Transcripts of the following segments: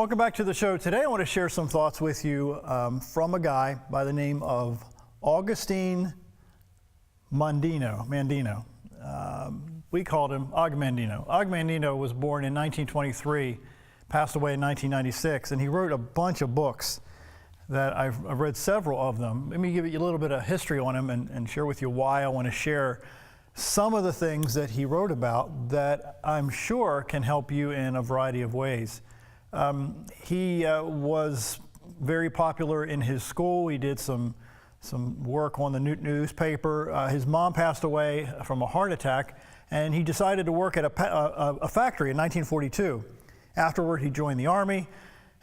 Welcome back to the show. Today I want to share some thoughts with you from a guy by the name of Augustine Mandino. We called him Mandino. Mandino was born in 1923, passed away in 1996, and he wrote a bunch of books that I've read several of them. Let me give you a little bit of history on him and share with you why I want to share some of the things that he wrote about that I'm sure can help you in a variety of ways. He was very popular in his school. He did some work on the newspaper. His mom passed away from a heart attack, and he decided to work at a factory in 1942. Afterward, he joined the Army,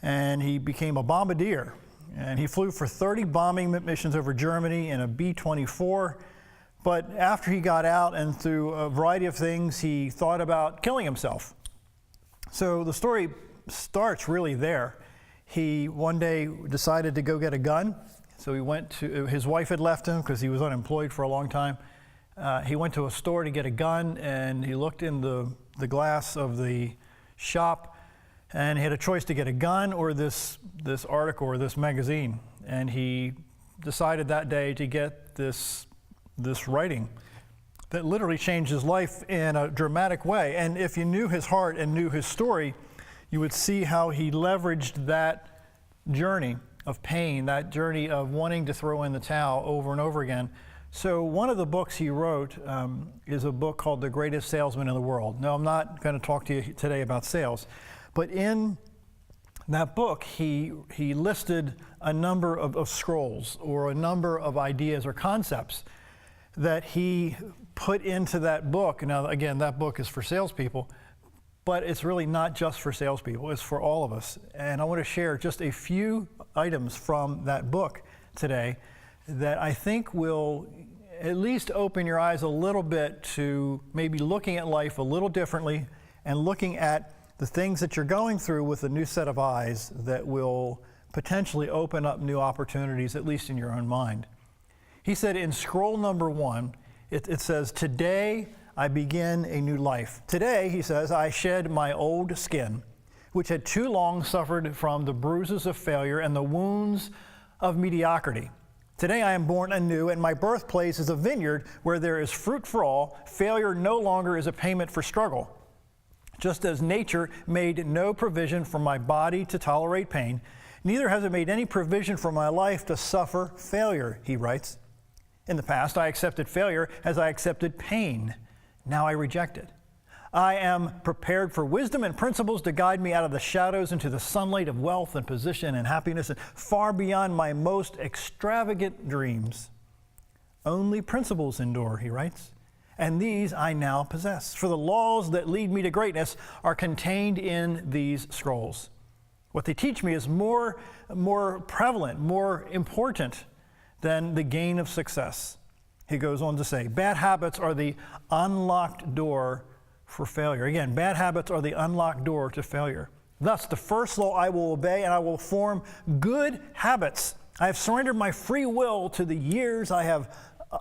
and he became a bombardier. And he flew for 30 bombing missions over Germany in a B-24. But after he got out and through a variety of things, he thought about killing himself. So the story starts really there. He one day decided to go get a gun. So he went to, his wife had left him because he was unemployed for a long time. He went to a store to get a gun, and he looked in the glass of the shop, and he had a choice to get a gun or this article or this magazine. And he decided that day to get this writing that literally changed his life in a dramatic way. And if you knew his heart and knew his story, you would see how he leveraged that journey of pain, that journey of wanting to throw in the towel over and over again. So one of the books he wrote is a book called The Greatest Salesman in the World. Now, I'm not going to talk to you today about sales, but in that book, he listed a number of scrolls or a number of ideas or concepts that he put into that book. Now, again, that book is for salespeople, but it's really not just for salespeople, it's for all of us. And I want to share just a few items from that book today that I think will at least open your eyes a little bit to maybe looking at life a little differently and looking at the things that you're going through with a new set of eyes that will potentially open up new opportunities, at least in your own mind. He said in scroll number 1, it says, "Today I begin a new life. Today," he says, "I shed my old skin, which had too long suffered from the bruises of failure and the wounds of mediocrity. Today I am born anew, and my birthplace is a vineyard where there is fruit for all. Failure no longer is a payment for struggle. Just as nature made no provision for my body to tolerate pain, neither has it made any provision for my life to suffer failure," he writes. "In the past, I accepted failure as I accepted pain. Now I reject it. I am prepared for wisdom and principles to guide me out of the shadows into the sunlight of wealth and position and happiness and far beyond my most extravagant dreams. Only principles endure," he writes, "and these I now possess. For the laws that lead me to greatness are contained in these scrolls. What they teach me is more prevalent, more important than the gain of success." He goes on to say, "Bad habits are the unlocked door for failure." Again, bad habits are the unlocked door to failure. "Thus, the first law I will obey, and I will form good habits. I have surrendered my free will to the years I have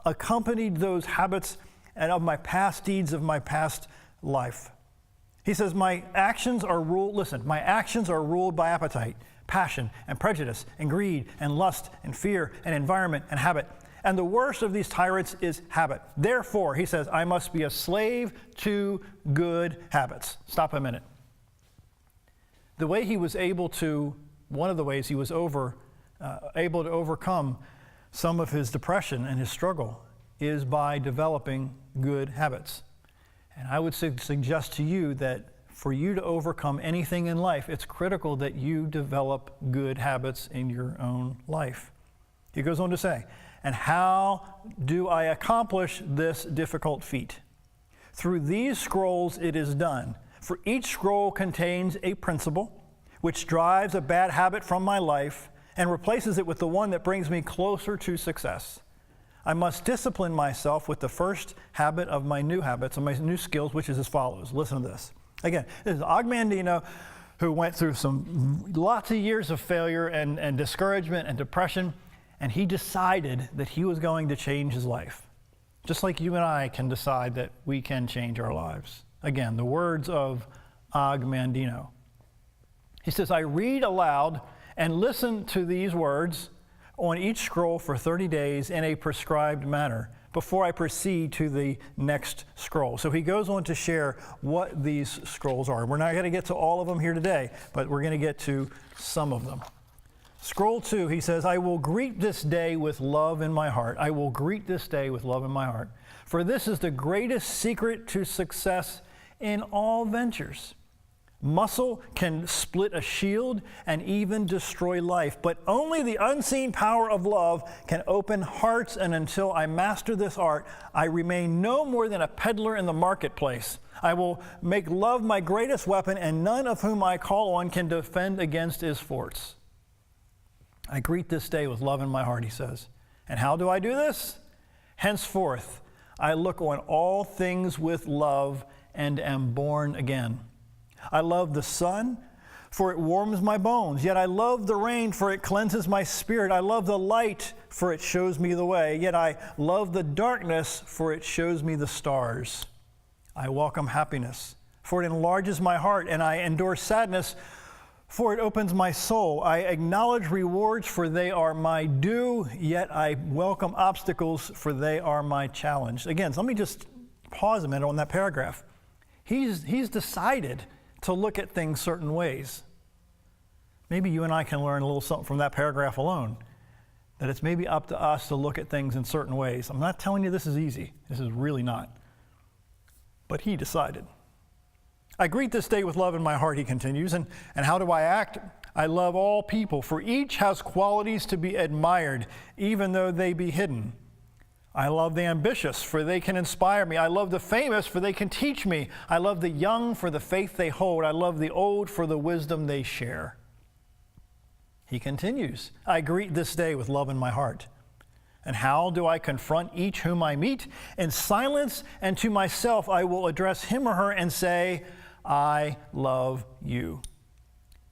accompanied those habits and of my past deeds of my past life." He says, my actions are ruled by appetite, passion, and prejudice, and greed, and lust, and fear, and environment, and habit. And the worst of these tyrants is habit. Therefore," he says, "I must be a slave to good habits." Stop a minute. The way he was able to, one of the ways he was able to overcome some of his depression and his struggle is by developing good habits. And I would suggest to you that for you to overcome anything in life, it's critical that you develop good habits in your own life. He goes on to say, "And how do I accomplish this difficult feat? Through these scrolls it is done. For each scroll contains a principle which drives a bad habit from my life and replaces it with the one that brings me closer to success. I must discipline myself with the first habit of my new habits and my new skills, which is as follows." Listen to this. Again, this is Mandino, who went through lots of years of failure and discouragement and depression, and he decided that he was going to change his life. Just like you and I can decide that we can change our lives. Again, the words of Mandino. He says, I read aloud and listen to these words on each scroll for 30 days in a prescribed manner before I proceed to the next scroll. So he goes on to share what these scrolls are. We're not going to get to all of them here today, but we're going to get to some of them. Scroll 2, he says, I will greet this day with love in my heart. I will greet this day with love in my heart. For this is the greatest secret to success in all ventures. Muscle can split a shield and even destroy life, but only the unseen power of love can open hearts, and until I master this art, I remain no more than a peddler in the marketplace. I will make love my greatest weapon, and none of whom I call on can defend against his forts. I greet this day with love in my heart, he says. And how do I do this? Henceforth, I look on all things with love and am born again. I love the sun, for it warms my bones. Yet I love the rain, for it cleanses my spirit. I love the light, for it shows me the way. Yet I love the darkness, for it shows me the stars. I welcome happiness, for it enlarges my heart. And I endure sadness, for it opens my soul. I acknowledge rewards, for they are my due. Yet I welcome obstacles, for they are my challenge. Again, so let me just pause a minute on that paragraph. He's decided to look at things certain ways. Maybe you and I can learn a little something from that paragraph alone, that it's maybe up to us to look at things in certain ways. I'm not telling you this is easy. This is really not. But he decided. I greet this day with love in my heart, he continues. And how do I act? I love all people, for each has qualities to be admired, even though they be hidden. I love the ambitious, for they can inspire me. I love the famous, for they can teach me. I love the young for the faith they hold. I love the old for the wisdom they share. He continues, I greet this day with love in my heart. And how do I confront each whom I meet? In silence and to myself I will address him or her and say, I love you.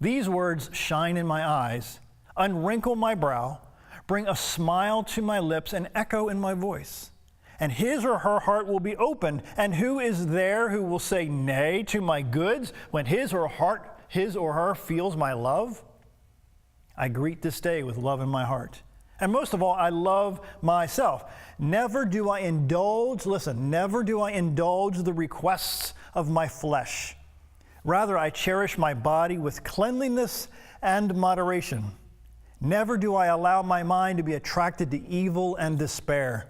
These words shine in my eyes, unwrinkle my brow, bring a smile to my lips, and echo in my voice. And his or her heart will be opened. And who is there who will say nay to my goods when his or her feels my love? I greet this day with love in my heart. And most of all, I love myself. Never do I indulge the requests of my flesh. Rather, I cherish my body with cleanliness and moderation. Never do I allow my mind to be attracted to evil and despair.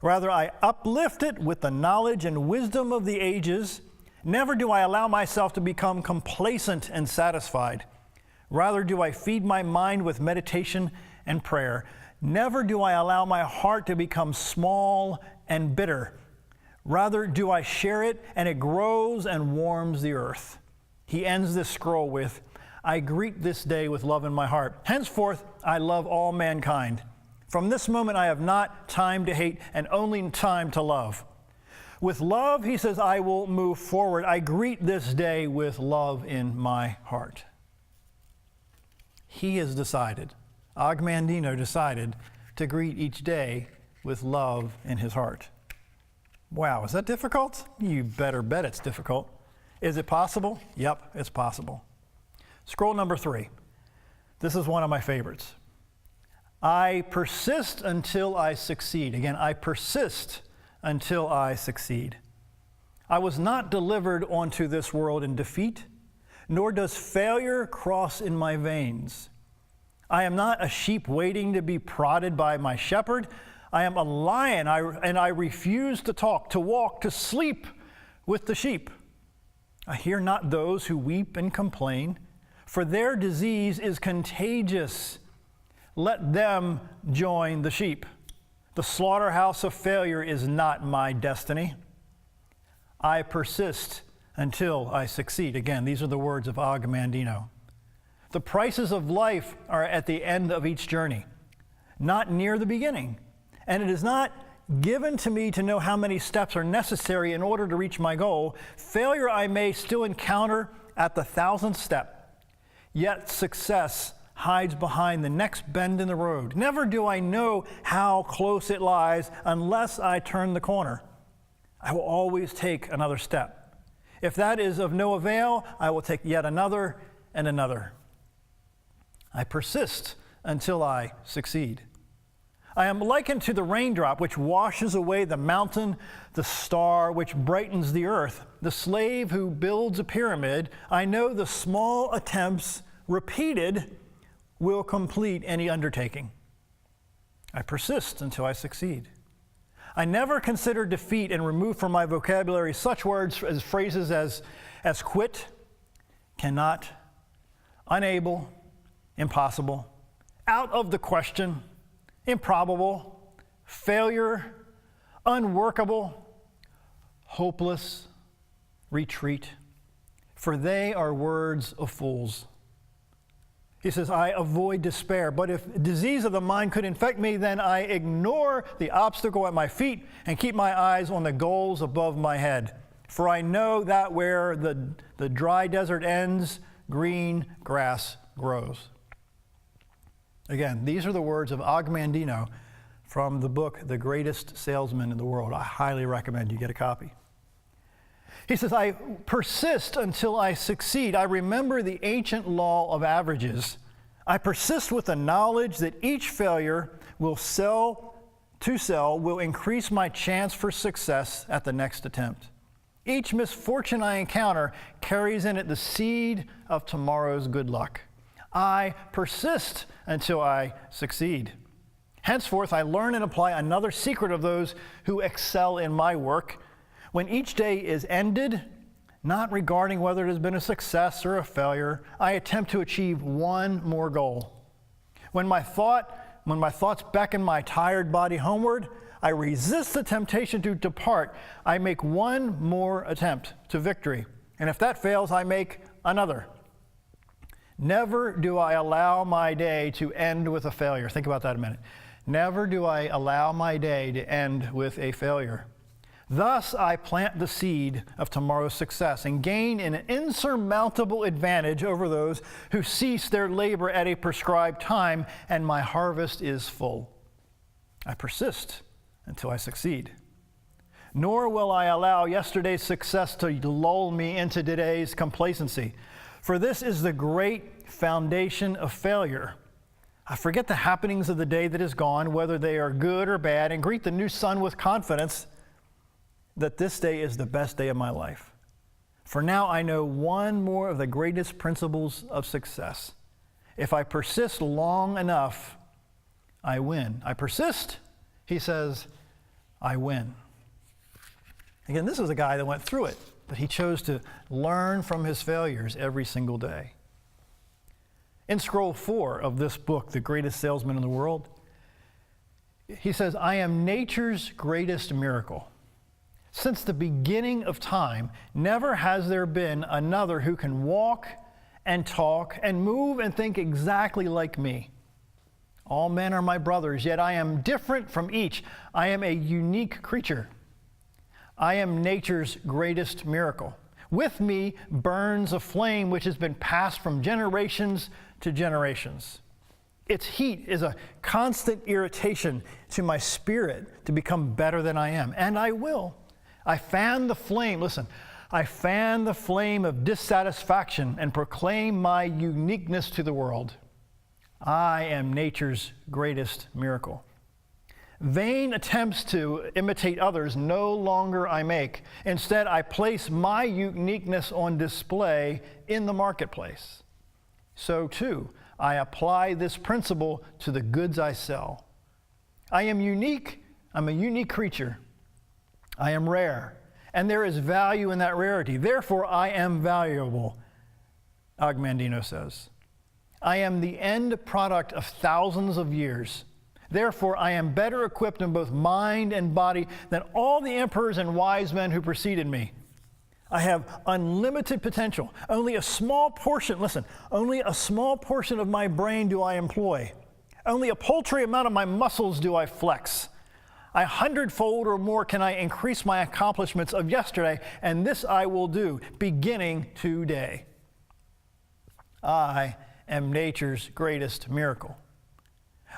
Rather, I uplift it with the knowledge and wisdom of the ages. Never do I allow myself to become complacent and satisfied. Rather, do I feed my mind with meditation and prayer. Never do I allow my heart to become small and bitter. Rather, do I share it, and it grows and warms the earth. He ends this scroll with, I greet this day with love in my heart. Henceforth, I love all mankind. From this moment, I have not time to hate and only time to love. With love, he says, I will move forward. I greet this day with love in my heart. He has decided, Mandino decided, to greet each day with love in his heart. Wow, is that difficult? You better bet it's difficult. Is it possible? Yep, it's possible. Scroll number 3. This is one of my favorites. I persist until I succeed. Again, I persist until I succeed. I was not delivered onto this world in defeat, nor does failure cross in my veins. I am not a sheep waiting to be prodded by my shepherd. I am a lion, and I refuse to talk, to walk, to sleep with the sheep. I hear not those who weep and complain, for their disease is contagious. Let them join the sheep. The slaughterhouse of failure is not my destiny. I persist until I succeed. Again, these are the words of Mandino. The prices of life are at the end of each journey, not near the beginning. And it is not given to me to know how many steps are necessary in order to reach my goal. Failure I may still encounter at the 1,000th step. Yet success hides behind the next bend in the road. Never do I know how close it lies unless I turn the corner. I will always take another step. If that is of no avail, I will take yet another and another. I persist until I succeed. I am likened to the raindrop which washes away the mountain, the star which brightens the earth, the slave who builds a pyramid. I know the small attempts repeated will complete any undertaking. I persist until I succeed. I never consider defeat and remove from my vocabulary such words as phrases as quit, cannot, unable, impossible, out of the question, improbable, failure, unworkable, hopeless, retreat, for they are words of fools. He says, I avoid despair, but if disease of the mind could infect me, then I ignore the obstacle at my feet and keep my eyes on the goals above my head. For I know that where the dry desert ends, green grass grows. Again, these are the words of Mandino from the book, The Greatest Salesman in the World. I highly recommend you get a copy. He says, I persist until I succeed. I remember the ancient law of averages. I persist with the knowledge that each failure will increase my chance for success at the next attempt. Each misfortune I encounter carries in it the seed of tomorrow's good luck. I persist until I succeed. Henceforth, I learn and apply another secret of those who excel in my work. When each day is ended, not regarding whether it has been a success or a failure, I attempt to achieve one more goal. When my thoughts beckon my tired body homeward, I resist the temptation to depart. I make one more attempt to victory. And if that fails, I make another. Never do I allow my day to end with a failure. Think about that a minute. Never do I allow my day to end with a failure. Thus, I plant the seed of tomorrow's success and gain an insurmountable advantage over those who cease their labor at a prescribed time, and my harvest is full. I persist until I succeed. Nor will I allow yesterday's success to lull me into today's complacency, for this is the great foundation of failure. I forget the happenings of the day that is gone, whether they are good or bad, and greet the new sun with confidence that this day is the best day of my life. For now I know one more of the greatest principles of success. If I persist long enough, I win. I persist, he says, I win. Again, this is a guy that went through it, but he chose to learn from his failures every single day. In scroll 4 of this book, The Greatest Salesman in the World, he says, I am nature's greatest miracle. Since the beginning of time, never has there been another who can walk and talk and move and think exactly like me. All men are my brothers, yet I am different from each. I am a unique creature. I am nature's greatest miracle. With me burns a flame which has been passed from generations to generations. Its heat is a constant irritation to my spirit to become better than I am, and I will. I fan the flame, listen, I fan the flame of dissatisfaction and proclaim my uniqueness to the world. I am nature's greatest miracle. Vain attempts to imitate others no longer I make. Instead, I place my uniqueness on display in the marketplace. So too, I apply this principle to the goods I sell. I am unique. I'm a unique creature. I am rare, and there is value in that rarity. Therefore, I am valuable, Mandino says. I am the end product of thousands of years. Therefore, I am better equipped in both mind and body than all the emperors and wise men who preceded me. I have unlimited potential. Only a small portion, listen, only a small portion of my brain do I employ. Only a paltry amount of my muscles do I flex. 100-fold or more can I increase my accomplishments of yesterday, and this I will do, beginning today. I am nature's greatest miracle.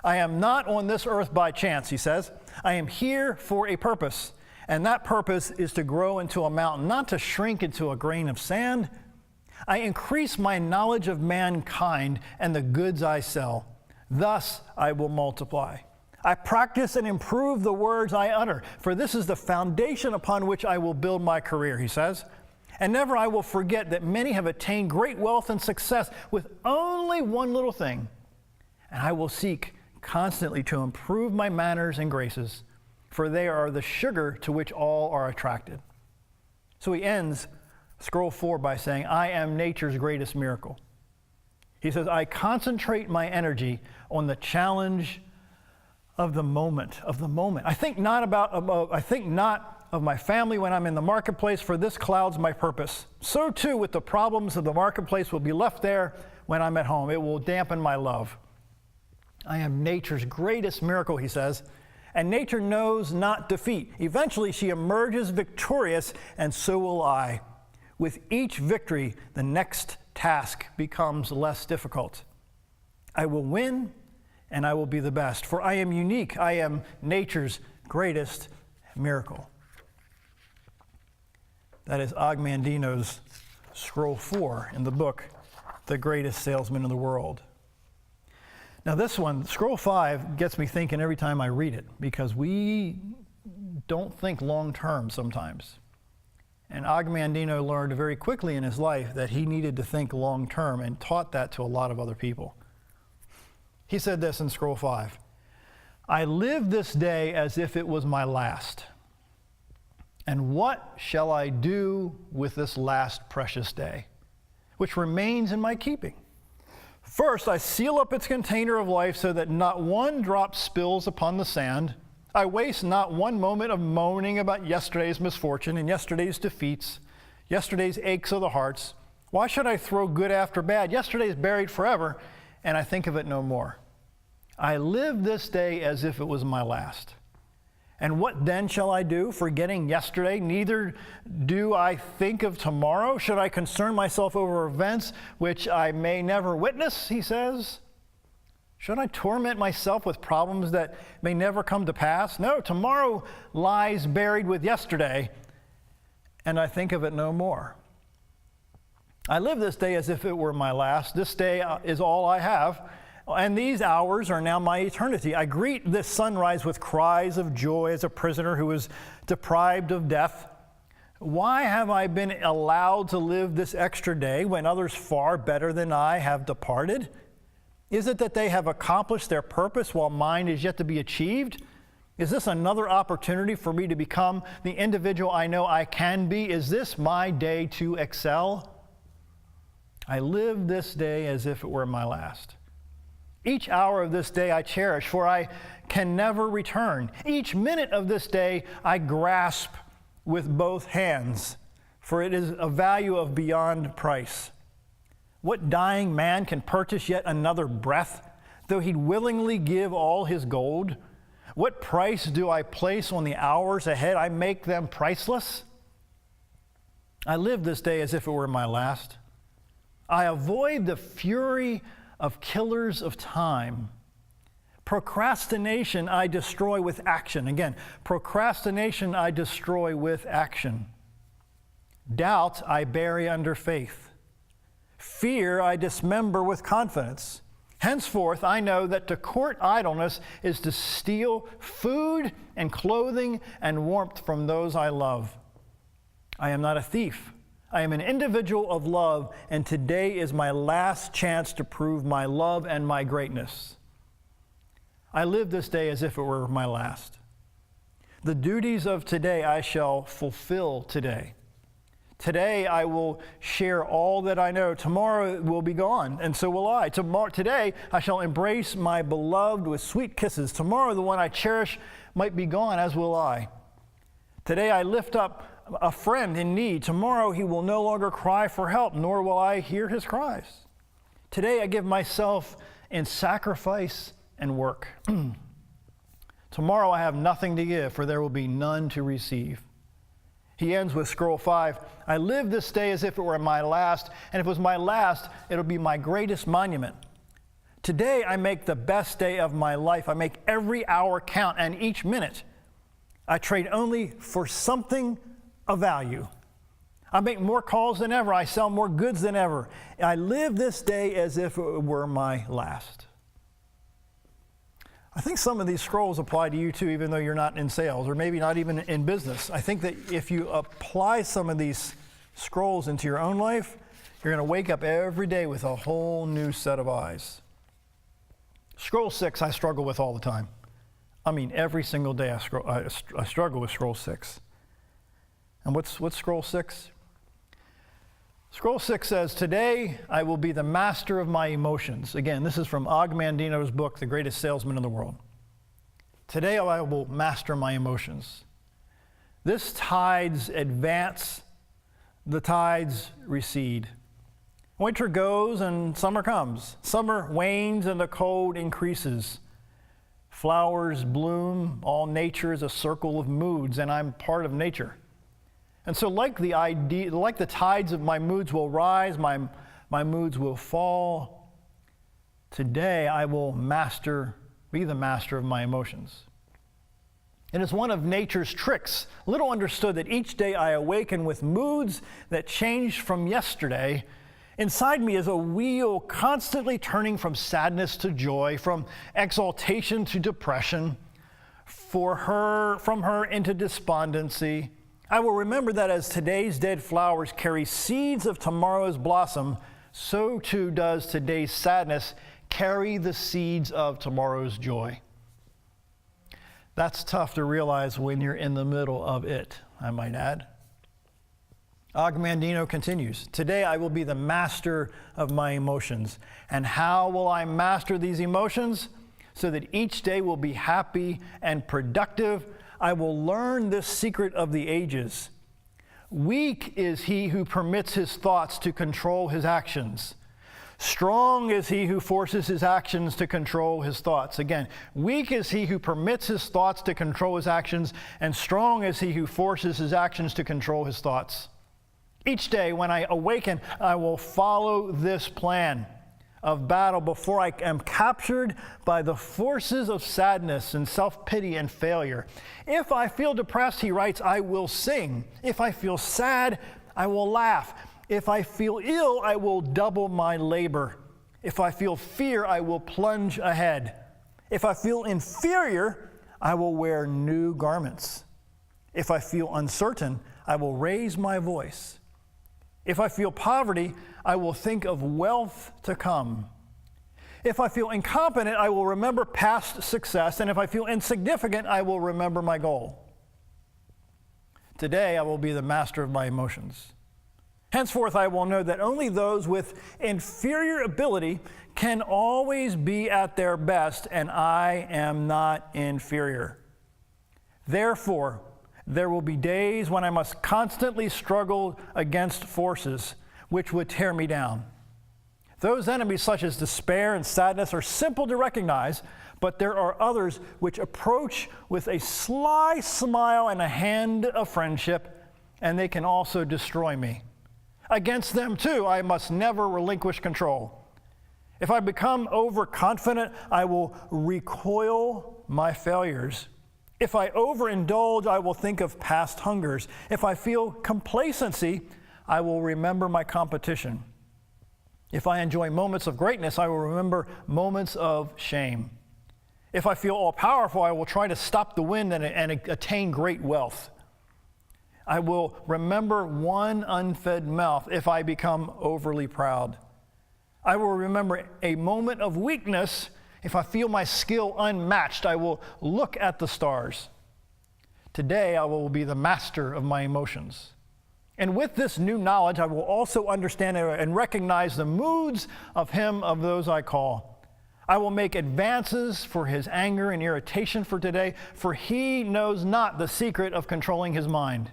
I am not on this earth by chance, he says. I am here for a purpose, and that purpose is to grow into a mountain, not to shrink into a grain of sand. I increase my knowledge of mankind and the goods I sell. Thus I will multiply. I practice and improve the words I utter, for this is the foundation upon which I will build my career, he says. And never I will forget that many have attained great wealth and success with only one little thing. And I will seek constantly to improve my manners and graces, for they are the sugar to which all are attracted. So he ends scroll 4 by saying, I am nature's greatest miracle. He says, I concentrate my energy on the challenge of the moment, I think not of my family when I'm in the marketplace, for this clouds my purpose. So too with the problems of the marketplace will be left there when I'm at home. It will dampen my love. I am nature's greatest miracle, he says, and nature knows not defeat. Eventually she emerges victorious, and so will I. With each victory, the next task becomes less difficult. I will win, and I will be the best, for I am unique. I am nature's greatest miracle. That is Mandino's scroll 4 in the book, The Greatest Salesman in the World. Now this one, scroll 5, gets me thinking every time I read it, because we don't think long term sometimes. And Mandino learned very quickly in his life that he needed to think long term, and taught that to a lot of other people. He said this in scroll 5, I live this day as if it was my last. And what shall I do with this last precious day, which remains in my keeping? First, I seal up its container of life so that not one drop spills upon the sand. I waste not one moment of moaning about yesterday's misfortune and yesterday's defeats, yesterday's aches of the hearts. Why should I throw good after bad? Yesterday's buried forever, and I think of it no more. I live this day as if it was my last. And what then shall I do, forgetting yesterday? Neither do I think of tomorrow. Should I concern myself over events which I may never witness, he says? Should I torment myself with problems that may never come to pass? No, tomorrow lies buried with yesterday, and I think of it no more. I live this day as if it were my last. This day is all I have, and these hours are now my eternity. I greet this sunrise with cries of joy as a prisoner who is deprived of death. Why have I been allowed to live this extra day when others far better than I have departed? Is it that they have accomplished their purpose while mine is yet to be achieved? Is this another opportunity for me to become the individual I know I can be? Is this my day to excel? I live this day as if it were my last. Each hour of this day I cherish, for I can never return. Each minute of this day I grasp with both hands, for it is a value of beyond price. What dying man can purchase yet another breath, though he'd willingly give all his gold? What price do I place on the hours ahead? I make them priceless. I live this day as if it were my last. I avoid the fury of killers of time. Procrastination I destroy with action. Again, procrastination I destroy with action. Doubt I bury under faith. Fear I dismember with confidence. Henceforth I know that to court idleness is to steal food and clothing and warmth from those I love. I am not a thief. I am an individual of love, and today is my last chance to prove my love and my greatness. I live this day as if it were my last. The duties of today I shall fulfill today. Today I will share all that I know. Tomorrow it will be gone, and so will I. Today I shall embrace my beloved with sweet kisses. Tomorrow the one I cherish might be gone, as will I. Today I lift up a friend in need. Tomorrow he will no longer cry for help, nor will I hear his cries. Today I give myself in sacrifice and work. Tomorrow I have nothing to give, for there will be none to receive. He ends with scroll 5. I live this day as if it were my last, and if it was my last, it'll be my greatest monument. Today I make the best day of my life. I make every hour count, and each minute I trade only for something of value. I make more calls than ever. I sell more goods than ever. I live this day as if it were my last. I think some of these scrolls apply to you too, even though you're not in sales or maybe not even in business. I think that if you apply some of these scrolls into your own life, you're going to wake up every day with a whole new set of eyes. Scroll 6 I struggle with all the time. I mean, every single day I struggle with scroll 6. And what's scroll 6? Scroll 6 says, today I will be the master of my emotions. Again, this is from Mandino's book, The Greatest Salesman in the World. Today I will master my emotions. This tides advance, the tides recede. Winter goes and summer comes. Summer wanes and the cold increases. Flowers bloom. All nature is a circle of moods, and I'm part of nature. And so like the tides of my moods will rise, my moods will fall. Today I will be the master of my emotions. It is one of nature's tricks, little understood, that each day I awaken with moods that changed from yesterday. Inside me is a wheel constantly turning from sadness to joy, from exaltation to depression, from her into despondency. I will remember that as today's dead flowers carry seeds of tomorrow's blossom, so too does today's sadness carry the seeds of tomorrow's joy. That's tough to realize when you're in the middle of it, I might add. Mandino continues, today I will be the master of my emotions. And how will I master these emotions? So that each day will be happy and productive. I will learn this secret of the ages. Weak is he who permits his thoughts to control his actions. Strong is he who forces his actions to control his thoughts. Again, weak is he who permits his thoughts to control his actions, and strong is he who forces his actions to control his thoughts. Each day when I awaken, I will follow this plan of battle before I am captured by the forces of sadness and self-pity and failure. If I feel depressed, he writes, I will sing. If I feel sad, I will laugh. If I feel ill, I will double my labor. If I feel fear, I will plunge ahead. If I feel inferior, I will wear new garments. If I feel uncertain, I will raise my voice. If I feel poverty, I will think of wealth to come. If I feel incompetent, I will remember past success. And if I feel insignificant, I will remember my goal. Today, I will be the master of my emotions. Henceforth, I will know that only those with inferior ability can always be at their best, and I am not inferior. Therefore, there will be days when I must constantly struggle against forces which would tear me down. Those enemies, such as despair and sadness, are simple to recognize, but there are others which approach with a sly smile and a hand of friendship, and they can also destroy me. Against them, too, I must never relinquish control. If I become overconfident, I will recoil my failures. If I overindulge, I will think of past hungers. If I feel complacency, I will remember my competition. If I enjoy moments of greatness, I will remember moments of shame. If I feel all-powerful, I will try to stop the wind and attain great wealth. I will remember one unfed mouth if I become overly proud. I will remember a moment of weakness. If I feel my skill unmatched, I will look at the stars. Today, I will be the master of my emotions. And with this new knowledge, I will also understand and recognize the moods of those I call. I will make advances for his anger and irritation for today, for he knows not the secret of controlling his mind.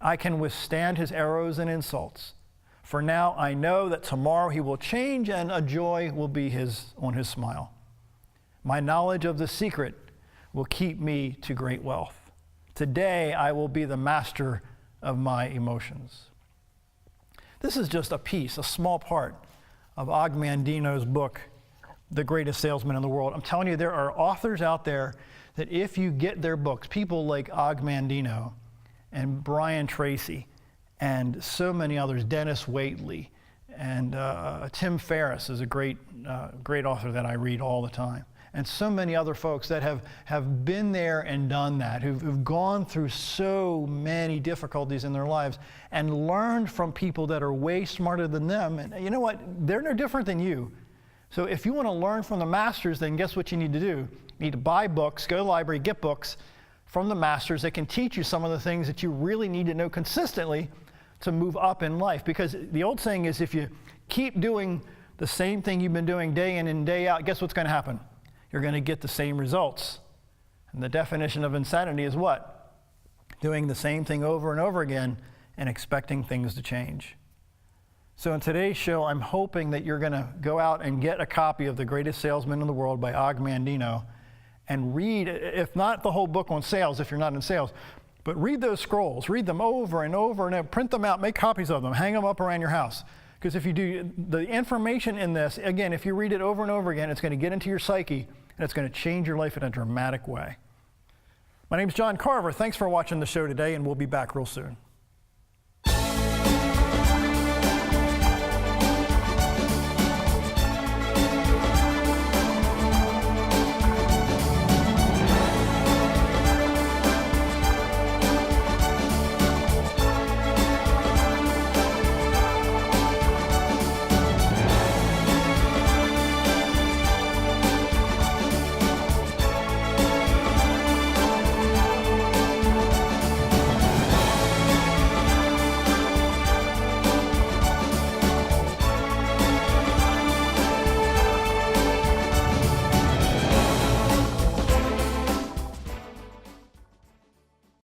I can withstand his arrows and insults. For now I know that tomorrow he will change and a joy will be on his smile. My knowledge of the secret will keep me to great wealth. Today I will be the master of my emotions. This is just a small part of Mandino's book, The Greatest Salesman in the World. I'm telling you, there are authors out there that if you get their books, people like Mandino and Brian Tracy and so many others, Dennis Waitley, and Tim Ferriss is a great author that I read all the time. And so many other folks that have been there and done that, who've gone through so many difficulties in their lives and learned from people that are way smarter than them. And you know what? They're no different than you. So if you want to learn from the masters, then guess what you need to do? You need to buy books, go to the library, get books from the masters that can teach you some of the things that you really need to know consistently to move up in life. Because the old saying is, if you keep doing the same thing you've been doing day in and day out, guess what's going to happen? You're going to get the same results. And the definition of insanity is what? Doing the same thing over and over again and expecting things to change. So in today's show, I'm hoping that you're going to go out and get a copy of The Greatest Salesman in the World by Mandino and read, if not the whole book on sales, if you're not in sales, but read those scrolls, read them over and over and over, print them out, make copies of them, hang them up around your house. Because if you do, the information in this, again, if you read it over and over again, it's going to get into your psyche and it's going to change your life in a dramatic way. My name's John Carver. Thanks for watching the show today, and we'll be back real soon.